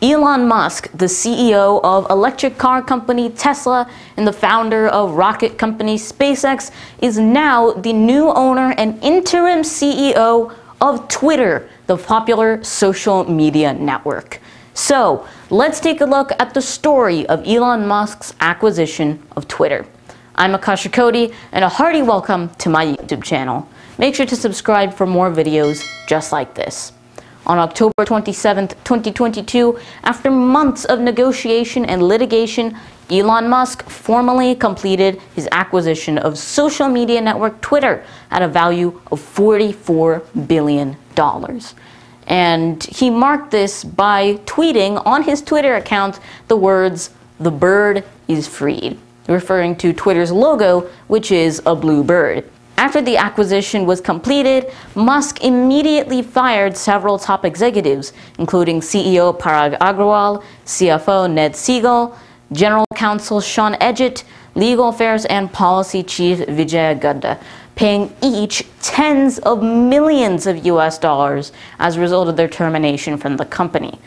Elon Musk, the CEO of electric car company Tesla and the founder of rocket company SpaceX, is now the new owner and interim CEO of Twitter, the popular social media network. So, let's take a look at the story of Elon Musk's acquisition of Twitter. I'm Akasha Cody, and a hearty welcome to my YouTube channel. Make sure to subscribe for more videos just like this. On October 27, 2022, after months of negotiation and litigation, Elon Musk formally completed his acquisition of social media network Twitter at a value of $44 billion. And he marked this by tweeting on his Twitter account the words, "The bird is freed," referring to Twitter's logo, which is a blue bird. After the acquisition was completed, Musk immediately fired several top executives, including CEO Parag Agrawal, CFO Ned Segal, General Counsel Sean Edgett, Legal Affairs and Policy Chief Vijay Gadde, paying each tens of millions of US dollars as a result of their termination from the company.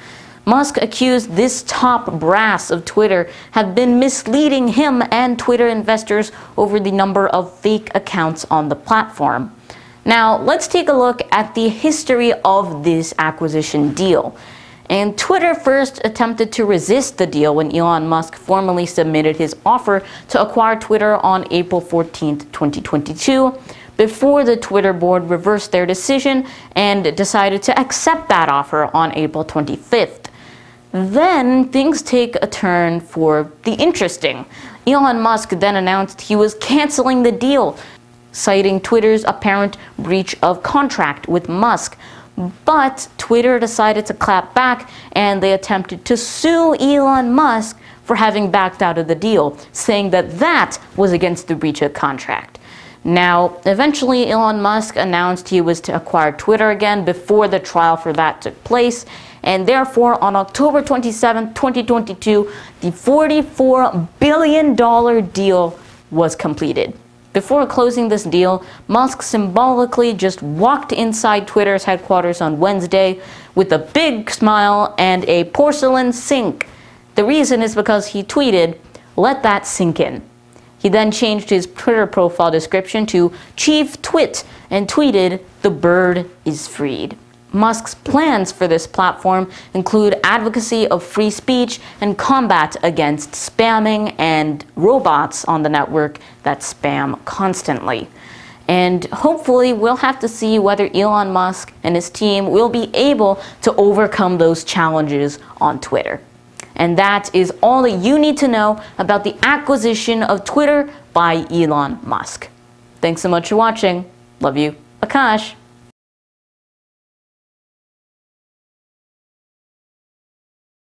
Musk accused this top brass of Twitter have been misleading him and Twitter investors over the number of fake accounts on the platform. Now, let's take a look at the history of this acquisition deal. And Twitter first attempted to resist the deal when Elon Musk formally submitted his offer to acquire Twitter on April 14, 2022, before the Twitter board reversed their decision and decided to accept that offer on April 25th. Then things take a turn for the interesting. Elon Musk then announced he was canceling the deal, citing Twitter's apparent breach of contract with Musk. But Twitter decided to clap back, and they attempted to sue Elon Musk for having backed out of the deal, saying that that was against the breach of contract. Now, eventually Elon Musk announced he was to acquire Twitter again before the trial for that took place, and therefore on October 27, 2022, the $44 billion deal was completed. Before closing this deal, Musk symbolically just walked inside Twitter's headquarters on Wednesday with a big smile and a porcelain sink. The reason is because he tweeted, "Let that sink in." He then changed his Twitter profile description to Chief Twit and tweeted, "The bird is freed." Musk's plans for this platform include advocacy of free speech and combat against spamming and robots on the network that spam constantly. And hopefully we'll have to see whether Elon Musk and his team will be able to overcome those challenges on Twitter. And that is all that you need to know about the acquisition of Twitter by Elon Musk. Thanks so much for watching. Love you, Akash.